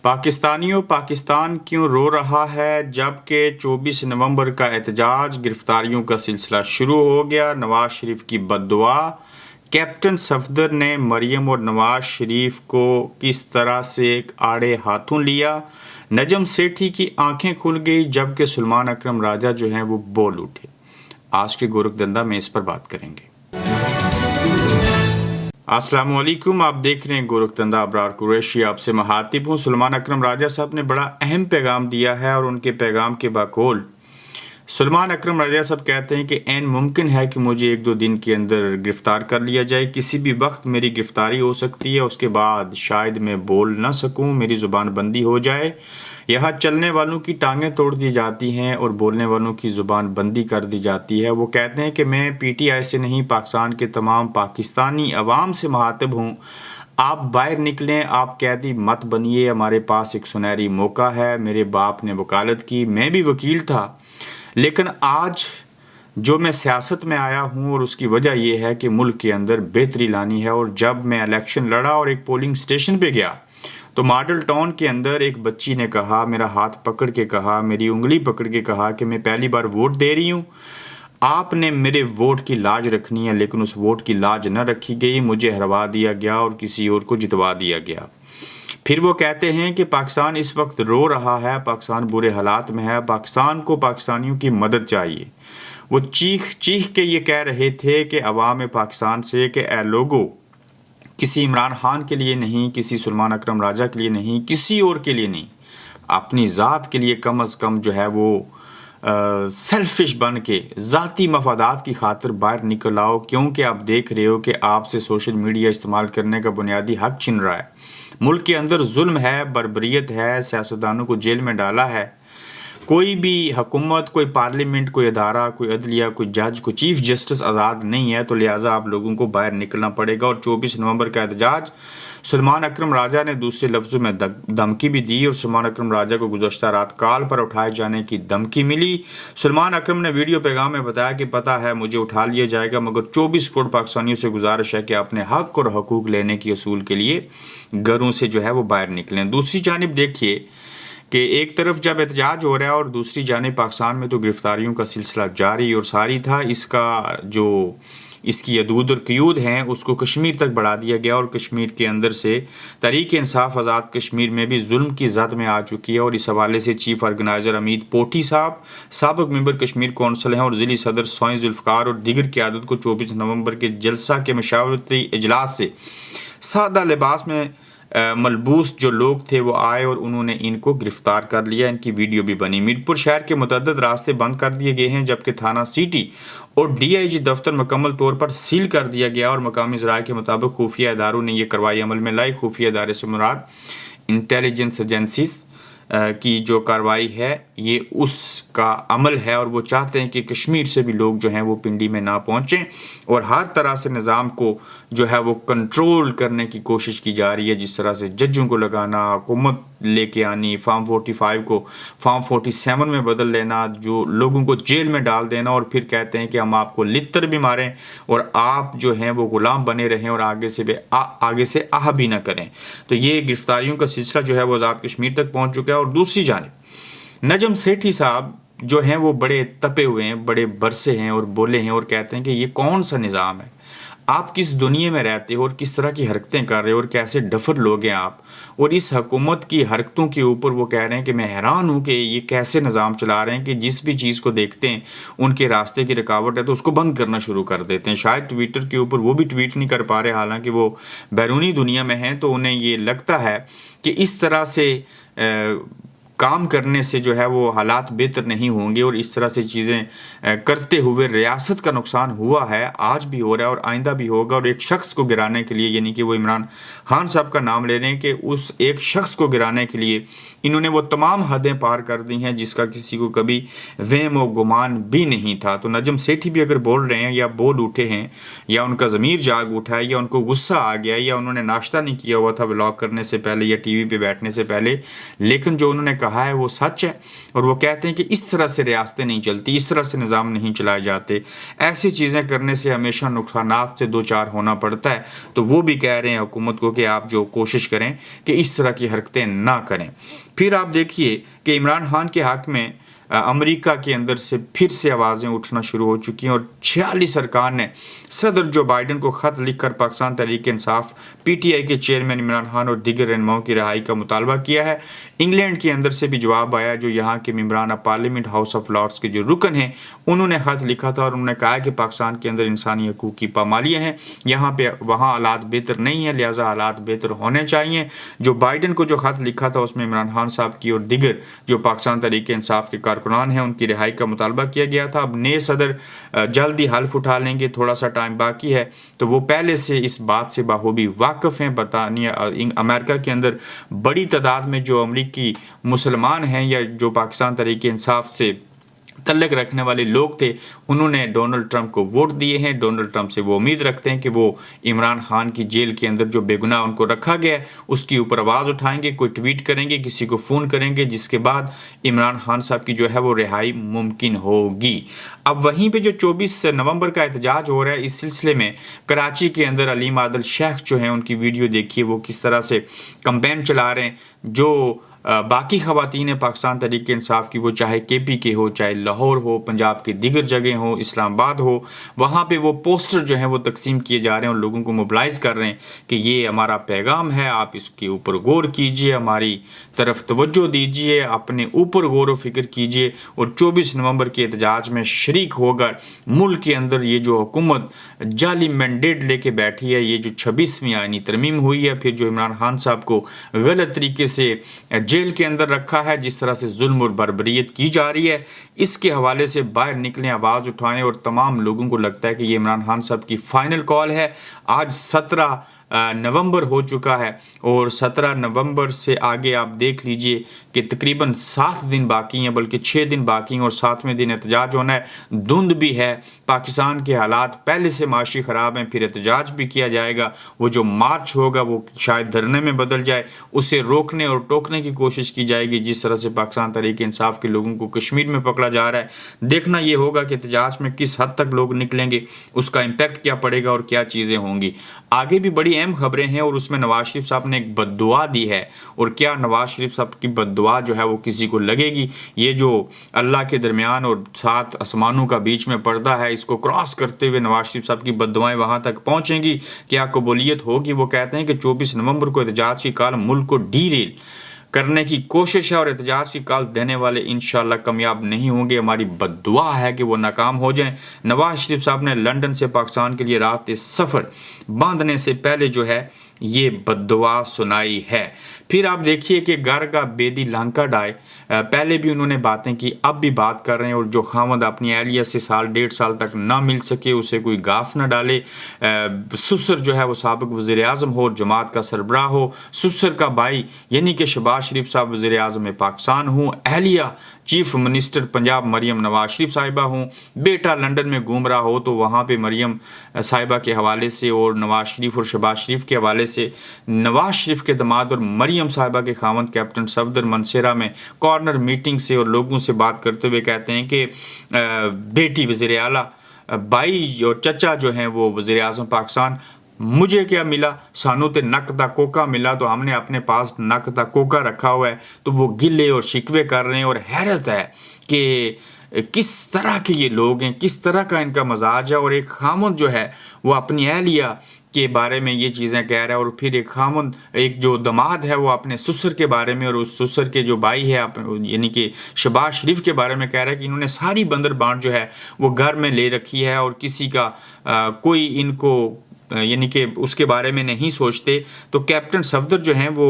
پاکستانیوں پاکستان کیوں رو رہا ہے جبکہ 24 نومبر کا احتجاج گرفتاریوں کا سلسلہ شروع ہو گیا۔ نواز شریف کی بد دعا، کیپٹن صفدر نے مریم اور نواز شریف کو کس طرح سے آڑے ہاتھوں لیا۔ نجم سیٹھی کی آنکھیں کھل گئی جبکہ سلمان اکرم راجہ جو ہیں وہ بول اٹھے۔ آج کے گورکھ دندہ میں اس پر بات کریں گے۔ السلام علیکم، آپ دیکھ رہے ہیں گورکھ دندہ، ابرار قریشی آپ سے مخاطب ہوں۔ سلمان اکرم راجہ صاحب نے بڑا اہم پیغام دیا ہے اور ان کے پیغام کے بقول سلمان اکرم راجہ صاحب کہتے ہیں کہ عین ممکن ہے کہ مجھے 1-2 دن کے اندر گرفتار کر لیا جائے، کسی بھی وقت میری گرفتاری ہو سکتی ہے، اس کے بعد شاید میں بول نہ سکوں، میری زبان بندی ہو جائے۔ یہاں چلنے والوں کی ٹانگیں توڑ دی جاتی ہیں اور بولنے والوں کی زبان بندی کر دی جاتی ہے۔ وہ کہتے ہیں کہ میں پی ٹی آئی سے نہیں، پاکستان کے تمام پاکستانی عوام سے مخاطب ہوں، آپ باہر نکلیں، آپ قیدی مت بنیے، ہمارے پاس ایک سنہری موقع ہے۔ میرے باپ نے وکالت کی، میں بھی وکیل تھا، لیکن آج جو میں سیاست میں آیا ہوں اور اس کی وجہ یہ ہے کہ ملک کے اندر بہتری لانی ہے۔ اور جب میں الیکشن لڑا اور ایک پولنگ سٹیشن پہ گیا تو ماڈل ٹاؤن کے اندر ایک بچی نے کہا، میرا ہاتھ پکڑ کے کہا، میری انگلی پکڑ کے کہا کہ میں پہلی بار ووٹ دے رہی ہوں، آپ نے میرے ووٹ کی لاج رکھنی ہے، لیکن اس ووٹ کی لاج نہ رکھی گئی، مجھے ہروا دیا گیا اور کسی اور کو جتوا دیا گیا۔ پھر وہ کہتے ہیں کہ پاکستان اس وقت رو رہا ہے، پاکستان برے حالات میں ہے، پاکستان کو پاکستانیوں کی مدد چاہیے۔ وہ چیخ چیخ کے یہ کہہ رہے تھے کہ عوام پاکستان سے کہ اے لوگو، کسی عمران خان کے لیے نہیں، کسی سلمان اکرم راجہ کے لیے نہیں، کسی اور کے لیے نہیں، اپنی ذات کے لیے کم از کم جو ہے وہ سیلفش بن کے ذاتی مفادات کی خاطر باہر نکل آؤ، کیونکہ آپ دیکھ رہے ہو کہ آپ سے سوشل میڈیا استعمال کرنے کا بنیادی حق چھن رہا ہے۔ ملک کے اندر ظلم ہے، بربریت ہے، سیاستدانوں کو جیل میں ڈالا ہے، کوئی بھی حکومت، کوئی پارلیمنٹ، کوئی ادارہ، کوئی عدلیہ، کوئی جج، کوئی چیف جسٹس آزاد نہیں ہے، تو لہٰذا آپ لوگوں کو باہر نکلنا پڑے گا۔ اور 24 نومبر کا احتجاج، سلمان اکرم راجہ نے دوسرے لفظوں میں دھمکی بھی دی اور سلمان اکرم راجہ کو گزشتہ رات کال پر اٹھائے جانے کی دھمکی ملی۔ سلمان اکرم نے ویڈیو پیغام میں بتایا کہ پتہ ہے مجھے اٹھا لیا جائے گا، مگر 24 کروڑ پاکستانیوں سے گزارش ہے کہ اپنے حق اور حقوق لینے کے اصول کے لیے گھروں سے جو ہے وہ باہر نکلیں۔ دوسری جانب دیکھیے کہ ایک طرف جب احتجاج ہو رہا ہے اور دوسری جانب پاکستان میں تو گرفتاریوں کا سلسلہ جاری اور ساری تھا، اس کی حدود اور قیود ہیں اس کو کشمیر تک بڑھا دیا گیا، اور کشمیر کے اندر سے تحریک انصاف آزاد کشمیر میں بھی ظلم کی زد میں آ چکی ہے۔ اور اس حوالے سے چیف آرگنائزر امید پوٹھی صاحب، سابق ممبر کشمیر کونسل ہیں، اور ضلعی صدر سوئیں ذوالفقار اور دیگر قیادت کو 24 نومبر کے جلسہ کے مشاورتی اجلاس سے سادہ لباس میں ملبوس جو لوگ تھے وہ آئے اور انہوں نے ان کو گرفتار کر لیا۔ ان کی ویڈیو بھی بنی۔ میرپور شہر کے متعدد راستے بند کر دیے گئے ہیں، جبکہ تھانہ سٹی اور ڈی آئی جی دفتر مکمل طور پر سیل کر دیا گیا، اور مقامی ذرائع کے مطابق خفیہ اداروں نے یہ کارروائی عمل میں لائی۔ خفیہ ادارے سے مراد انٹیلیجنس ایجنسیز کی جو کارروائی ہے یہ اس کا عمل ہے، اور وہ چاہتے ہیں کہ کشمیر سے بھی لوگ جو ہیں وہ پنڈی میں نہ پہنچیں، اور ہر طرح سے نظام کو جو ہے وہ کنٹرول کرنے کی کوشش کی جا رہی ہے، جس طرح سے ججوں کو لگانا، حکومت لے کے آنی، فارم 45 کو فارم 47 میں بدل لینا، جو لوگوں کو جیل میں ڈال دینا، اور پھر کہتے ہیں کہ ہم آپ کو لتر بھی ماریں اور آپ جو ہیں وہ غلام بنے رہیں اور آگے سے آہ بھی نہ کریں۔ تو یہ گرفتاریوں کا سلسلہ جو ہے وہ آزاد کشمیر تک پہنچ چکا ہے۔ اور دوسری جانب نجم سیٹھی صاحب جو ہیں وہ بڑے تپے ہوئے ہیں، بڑے برسے ہیں اور بولے ہیں، اور کہتے ہیں کہ یہ کون سا نظام ہے، آپ کس دنیا میں رہتے ہو اور کس طرح کی حرکتیں کر رہے ہو اور کیسے ڈفر لوگ ہیں آپ، اور اس حکومت کی حرکتوں کے اوپر وہ کہہ رہے ہیں کہ میں حیران ہوں کہ یہ کیسے نظام چلا رہے ہیں کہ جس بھی چیز کو دیکھتے ہیں ان کے راستے کی رکاوٹ ہے تو اس کو بند کرنا شروع کر دیتے ہیں۔ شاید ٹویٹر کے اوپر وہ بھی ٹویٹ نہیں کر پا رہے، حالانکہ وہ بیرونی دنیا میں ہیں، تو انہیں یہ لگتا ہے کہ اس طرح سے کام کرنے سے جو ہے وہ حالات بہتر نہیں ہوں گے، اور اس طرح سے چیزیں کرتے ہوئے ریاست کا نقصان ہوا ہے، آج بھی ہو رہا ہے اور آئندہ بھی ہوگا۔ اور ایک شخص کو گرانے کے لیے، یعنی کہ وہ عمران خان صاحب کا نام لے رہے ہیں کہ اس ایک شخص کو گرانے کے لیے انہوں نے وہ تمام حدیں پار کر دی ہیں جس کا کسی کو کبھی وہم و گمان بھی نہیں تھا۔ تو نجم سیٹھی بھی اگر بول رہے ہیں یا بول اٹھے ہیں یا ان کا ضمیر جاگ اٹھا ہے یا ان کو غصہ آ گیا یا انہوں نے ناشتہ نہیں کیا ہوا تھا ولاگ کرنے سے پہلے یا ٹی وی پہ بیٹھنے سے پہلے، لیکن جو انہوں نے کہا کہا ہے وہ سچ ہے، اور وہ کہتے ہیں کہ اس طرح سے ریاستیں نہیں چلتی، اس طرح سے نظام نہیں چلائے جاتے، ایسی چیزیں کرنے سے ہمیشہ نقصانات سے دو چار ہونا پڑتا ہے۔ تو وہ بھی کہہ رہے ہیں حکومت کو کہ آپ جو کوشش کریں کہ اس طرح کی حرکتیں نہ کریں۔ پھر آپ دیکھیے کہ عمران خان کے حق میں امریکہ کے اندر سے پھر سے آوازیں اٹھنا شروع ہو چکی ہیں، اور 46 ارکان نے صدر جو بائیڈن کو خط لکھ کر Pakistan Tehreek Insaf P T I کے چیئرمین عمران خان اور دیگر رہنماؤں کی رہائی کا مطالبہ کیا ہے۔ انگلینڈ کے اندر سے بھی جواب آیا، جو یہاں کے ممبران پارلیمنٹ ہاؤس آف لارڈز کے جو رکن ہیں انہوں نے خط لکھا تھا، اور انہوں نے کہا کہ پاکستان کے اندر انسانی حقوق کی پامالیاں ہیں، وہاں حالات بہتر نہیں ہیں، لہٰذا حالات بہتر ہونے چاہیے۔ جو بائیڈن کو جو خط لکھا تھا اس میں عمران خان صاحب کی اور دیگر جو پاکستان تحریک انصاف کے کارکنان ہیں ان کی رہائی کا مطالبہ کیا گیا تھا۔ اب نئے صدر جلد ہی حلف اٹھا لیں گے، تھوڑا سا ٹائم باقی ہے، تو وہ پہلے سے اس بات سے بخوبی واقف ہیں۔ برطانیہ امریکہ کے اندر بڑی تعداد میں جو امریکی مسلمان ہیں یا جو پاکستان تحریک انصاف سے تعلق رکھنے والے لوگ تھے، انہوں نے ڈونلڈ ٹرمپ کو ووٹ دیے ہیں۔ ڈونلڈ ٹرمپ سے وہ امید رکھتے ہیں کہ وہ عمران خان کی جیل کے اندر جو بے گناہ ان کو رکھا گیا ہے اس کے اوپر آواز اٹھائیں گے، کوئی ٹویٹ کریں گے، کسی کو فون کریں گے، جس کے بعد عمران خان صاحب کی جو ہے وہ رہائی ممکن ہوگی۔ اب وہیں پہ جو 24 نومبر کا احتجاج ہو رہا ہے، اس سلسلے میں کراچی کے اندر علیم عادل شیخ جو ہیں ان کی ویڈیو دیکھیے، وہ کس طرح سے کمپین چلا رہے ہیں۔ جو باقی خواتین پاکستان تحریک انصاف کی، وہ چاہے کے پی کے ہو، چاہے لاہور ہو، پنجاب کے دیگر جگہیں ہوں، اسلام آباد ہو، وہاں پہ وہ پوسٹر جو ہیں وہ تقسیم کیے جا رہے ہیں اور لوگوں کو موبلائز کر رہے ہیں کہ یہ ہمارا پیغام ہے، آپ اس کے اوپر غور کیجئے، ہماری طرف توجہ دیجئے، اپنے اوپر غور و فکر کیجئے، اور 24 نومبر کے احتجاج میں شریک ہو کر ملک کے اندر یہ جو حکومت جعلی مینڈیٹ لے کے بیٹھی ہے، یہ جو 26ویں آئینی ترمیم ہوئی ہے، پھر جو عمران خان صاحب کو غلط طریقے سے جیل کے اندر رکھا ہے، جس طرح سے ظلم اور بربریت کی جا رہی ہے، اس کے حوالے سے باہر نکلیں، آواز اٹھائیں، اور تمام لوگوں کو لگتا ہے کہ یہ عمران خان صاحب کی فائنل کال ہے۔ آج 17 نومبر ہو چکا ہے، اور 17 نومبر سے آگے آپ دیکھ لیجئے کہ تقریباً 7 دن باقی ہیں، بلکہ 6 دن باقی ہیں، اور 7ویں دن احتجاج ہونا ہے۔ دھند بھی ہے، پاکستان کے حالات پہلے سے معاشی خراب ہیں، پھر احتجاج بھی کیا جائے گا، وہ جو مارچ ہوگا وہ شاید دھرنے میں بدل جائے، اسے روکنے اور ٹوکنے کی کوشش کی جائے گی، جس طرح سے پاکستان تحریک انصاف کے لوگوں کو کشمیر میں پکڑا جا رہا ہے۔ دیکھنا یہ ہوگا کہ احتجاج میں کس حد تک لوگ نکلیں گے، اس کا امپیکٹ کیا پڑے گا اور کیا چیزیں ہوں گی۔ آگے بھی بڑی اہم خبریں ہیں، اور اس میں نواز شریف صاحب نے ایک بد دعا دی ہے، اور کیا نواز شریف صاحب کی بد دعا جو ہے وہ کسی کو لگے گی؟ یہ جو اللہ کے درمیان اور 7 آسمانوں کا بیچ میں پردہ ہے، اس کو کراس کرتے ہوئے نواز شریف صاحب کی بد دعائیں وہاں تک پہنچیں گی، کیا قبولیت ہوگی؟ وہ کہتے ہیں کہ 24 نومبر کو احتجاج کی کال ملک کو ڈی ریل کرنے کی کوشش ہے، اور احتجاج کی کال دینے والے انشاءاللہ کامیاب نہیں ہوں گے، ہماری بد دعا ہے کہ وہ ناکام ہو جائیں۔ نواز شریف صاحب نے لندن سے پاکستان کے لیے رات سفر باندھنے سے پہلے جو ہے یہ بد دعا سنائی ہے۔ پھر آپ دیکھیے کہ گھر کا بیدی لانکا ڈائے، پہلے بھی انہوں نے باتیں کی، اب بھی بات کر رہے ہیں، اور جو خاوند اپنی اہلیہ سے 1.5 سال تک نہ مل سکے، اسے کوئی گھاس نہ ڈالے، سسر جو ہے وہ سابق وزیر اعظم ہو، جماعت کا سربراہ ہو، سسر کا بھائی یعنی کہ شہباز شریف صاحب وزیر اعظم پاکستان ہوں، اہلیہ چیف منسٹر پنجاب مریم نواز شریف صاحبہ ہوں، بیٹا لندن میں گھوم رہا ہو، تو وہاں پہ مریم صاحبہ کے حوالے سے اور نواز شریف اور شہباز شریف کے حوالے سے، نواز شریف کے داماد اور مریم صاحبہ کے خاوند کیپٹن صفدر منصیرہ میں کارنر میٹنگ سے اور لوگوں سے بات کرتے ہوئے کہتے ہیں کہ بیٹی وزیر اعلیٰ، بھائی اور چچا جو ہیں وہ وزیر اعظم پاکستان، مجھے کیا ملا؟ سانو تے نک دا کوکا ملا، تو ہم نے اپنے پاس نک دا کوکا رکھا ہوا ہے۔ تو وہ گلے اور شکوے کر رہے ہیں، اور حیرت ہے کہ کس طرح کے یہ لوگ ہیں، کس طرح کا ان کا مزاج ہے، اور ایک خامد جو ہے وہ اپنی اہلیہ کے بارے میں یہ چیزیں کہہ رہا ہے، اور پھر ایک خامد، ایک جو داماد ہے وہ اپنے سسر کے بارے میں اور اس سسر کے جو بھائی ہے یعنی کہ شہباز شریف کے بارے میں کہہ رہا ہے کہ انہوں نے ساری بندر بانٹ جو ہے وہ گھر میں لے رکھی ہے، اور کسی کا کوئی ان کو یعنی کہ اس کے بارے میں نہیں سوچتے۔ تو کیپٹن صفدر جو ہیں وہ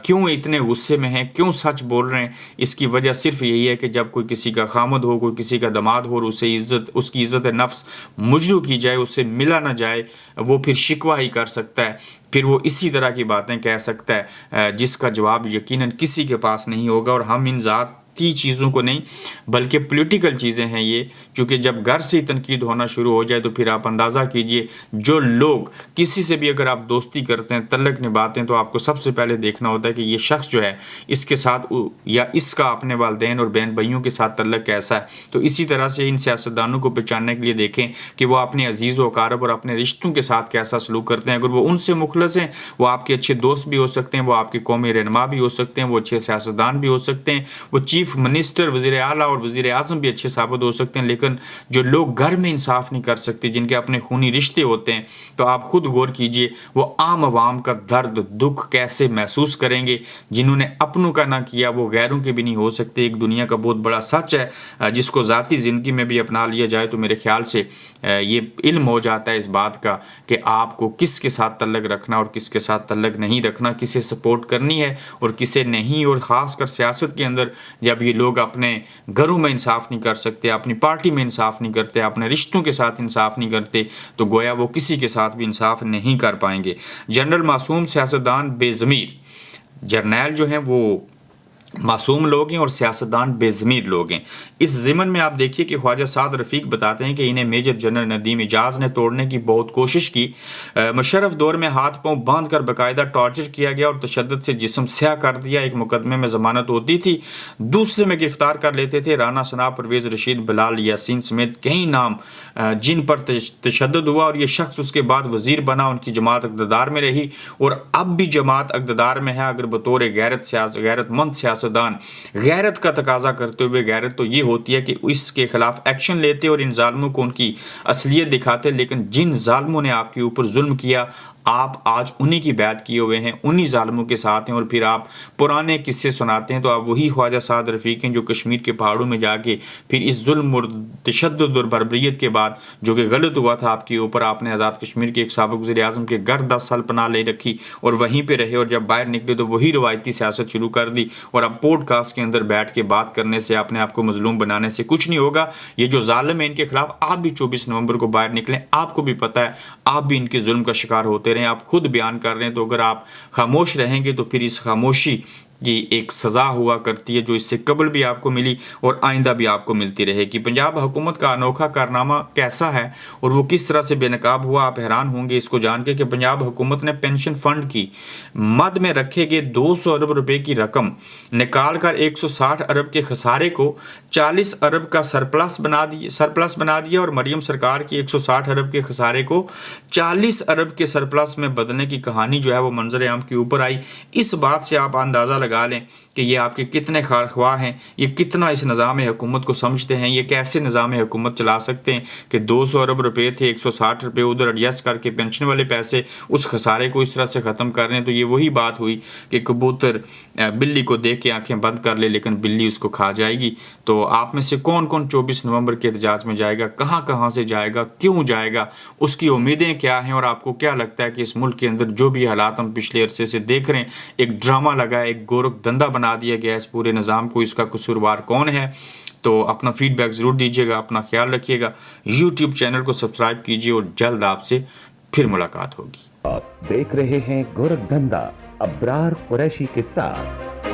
کیوں اتنے غصے میں ہیں، کیوں سچ بول رہے ہیں؟ اس کی وجہ صرف یہی ہے کہ جب کوئی کسی کا خامد ہو، کوئی کسی کا داماد ہو، اور اس کی عزت نفس مجروح کی جائے، اس سے ملا نہ جائے، وہ پھر شکوہ ہی کر سکتا ہے، پھر وہ اسی طرح کی باتیں کہہ سکتا ہے جس کا جواب یقیناً کسی کے پاس نہیں ہوگا۔ اور ہم ان ذات سیاسی چیزوں کو نہیں بلکہ پولیٹیکل چیزیں ہیں یہ، چونکہ جب گھر سے تنقید ہونا شروع ہو جائے تو پھر آپ اندازہ کیجئے جو لوگ کسی سے بھی اگر آپ دوستی کرتے ہیں، تعلق نبھاتے ہیں، تو آپ کو سب سے پہلے دیکھنا ہوتا ہے کہ یہ شخص جو ہے اس کے ساتھ یا اس کا اپنے والدین اور بہن بھائیوں کے ساتھ تعلق کیسا ہے۔ تو اسی طرح سے ان سیاستدانوں کو پہچاننے کے لیے دیکھیں کہ وہ اپنے عزیز و اقارب اور اپنے رشتوں کے ساتھ کیسا سلوک کرتے ہیں۔ اگر وہ ان سے مخلص ہیں، وہ آپ کے اچھے دوست بھی ہو سکتے ہیں، وہ آپ کے قومی رہنما بھی ہو سکتے ہیں، وہ اچھے سیاستدان بھی ہو سکتے ہیں، وہ چیف منسٹر، وزیر اعلیٰ اور وزیر اعظم بھی اچھے ثابت ہو سکتے ہیں، لیکن جو لوگ گھر میں انصاف نہیں کر سکتے، جن کے اپنے خونی رشتے ہوتے ہیں، تو آپ خود غور کیجئے وہ عام عوام کا درد دکھ کیسے محسوس کریں گے۔ جنہوں نے اپنوں کا نہ کیا وہ غیروں کے بھی نہیں ہو سکتے۔ ایک دنیا کا بہت بڑا سچ ہے جس کو ذاتی زندگی میں بھی اپنا لیا جائے تو میرے خیال سے یہ علم ہو جاتا ہے اس بات کا کہ آپ کو کس کے ساتھ تعلق رکھنا اور کس کے ساتھ تعلق نہیں رکھنا، کسے سپورٹ کرنی ہے اور کسے نہیں۔ اور خاص کر سیاست کے اندر جب یہ لوگ اپنے گھروں میں انصاف نہیں کر سکتے، اپنی پارٹی میں انصاف نہیں کرتے، اپنے رشتوں کے ساتھ انصاف نہیں کرتے، تو گویا وہ کسی کے ساتھ بھی انصاف نہیں کر پائیں گے۔ جنرل معصوم سیاستدان بے ضمیر، جرنیل جو ہیں وہ معصوم لوگ ہیں اور سیاستدان بے ضمیر لوگ ہیں۔ اس ضمن میں آپ دیکھیے کہ خواجہ سعد رفیق بتاتے ہیں کہ انہیں میجر جنرل ندیم اعجاز نے توڑنے کی بہت کوشش کی، مشرف دور میں ہاتھ پاؤں باندھ کر باقاعدہ ٹارچر کیا گیا اور تشدد سے جسم سیاہ کر دیا۔ ایک مقدمے میں ضمانت ہوتی تھی، دوسرے میں گرفتار کر لیتے تھے۔ رانا ثنا، پرویز رشید، بلال یاسین سمیت کئی نام جن پر تشدد ہوا، اور یہ شخص اس کے بعد وزیر بنا، ان کی جماعت اقتدار میں رہی اور اب بھی جماعت اقتدار میں ہے۔ اگر بطور غیرت مند سیاستدان غیرت کا تقاضا کرتے ہوئے، غیرت تو یہ ہوتی ہے کہ اس کے خلاف ایکشن لیتے اور ان ظالموں کو ان کی اصلیت دکھاتے، لیکن جن ظالموں نے آپ کے اوپر ظلم کیا آپ آج انہی کی بیعت کیے ہوئے ہیں، انہی ظالموں کے ساتھ ہیں، اور پھر آپ پرانے قصے سناتے ہیں۔ تو آپ وہی خواجہ سعد رفیق ہیں جو کشمیر کے پہاڑوں میں جا کے پھر اس ظلم اور تشدد اور بربریت کے بعد جو کہ غلط ہوا تھا آپ کے اوپر، آپ نے آزاد کشمیر کے ایک سابق وزیر اعظم کے گھر 10 سال پناہ لے رکھی اور وہیں پہ رہے، اور جب باہر نکلے تو وہی روایتی سیاست شروع کر دی، اور اب پوڈ کاسٹ کے اندر بیٹھ کے بات کرنے سے، اپنے آپ کو مظلوم بنانے سے کچھ نہیں ہوگا۔ یہ جو ظالم ہیں ان کے خلاف آپ بھی 24 نومبر کو باہر نکلیں، آپ کو بھی پتہ ہے آپ بھی ان کے ظلم کا شکار ہوتے رہیں، آپ خود بیان کر رہے ہیں، تو اگر آپ خاموش رہیں گے تو پھر اس خاموشی کی ایک سزا ہوا کرتی ہے جو اس سے قبل بھی آپ کو ملی اور آئندہ بھی آپ کو ملتی رہے گی۔ پنجاب حکومت کا انوکھا کارنامہ کیسا ہے اور وہ کس طرح سے بے نقاب ہوا، آپ حیران ہوں گے اس کو جان کے کہ پنجاب حکومت نے پینشن فنڈ کی مد میں رکھے گئے 200 ارب روپے کی رقم نکال کر 160 ارب کے خسارے کو 40 ارب کا سرپلس بنا دیا، اور مریم سرکار کی 160 ارب کے خسارے کو 40 ارب کے سرپلس میں بدلنے کی کہانی جو ہے وہ منظر عام کے اوپر آئی۔ اس بات سے آپ اندازہ لگا لیں کہ یہ آپ کے کتنے خواہ ہیں، یہ کتنا اس نظام حکومت کو سمجھتے ہیں، یہ کیسے نظام حکومت چلا سکتے ہیں کہ 200 ارب روپے تھے، 160 روپے ادھر ایڈجسٹ کر کے پینشن والے پیسے اس خسارے کو اس طرح سے ختم کر رہے ہیں۔ تو یہ وہی بات ہوئی کہ کبوتر بلی کو دیکھ کے آنکھیں بند کر لے لیکن بلی اس کو کھا جائے گی۔ تو آپ میں سے کون کون 24 نومبر کے احتجاج میں جائے گا، کہاں سے جائے گا، کیوں جائے گا، اس کی امیدیں کیا ہیں، اور آپ کو کیا لگتا ہے کہ اس ملک کے اندر جو بھی حالات ہم پچھلے عرصے سے دیکھ رہے ہیں، ایک ڈرامہ لگا ہے، ایک گورکھ دھندا بنا دیا گیا ہے اس پورے نظام کو، اس کا قصوروار کون ہے؟ تو اپنا فیڈ بیک ضرور دیجیے گا، اپنا خیال رکھیے گا، یوٹیوب چینل کو سبسکرائب کیجیے اور جلد آپ سے پھر ملاقات ہوگی۔ آپ دیکھ رہے ہیں گورکھ دھندا ابرار قریشی کے ساتھ۔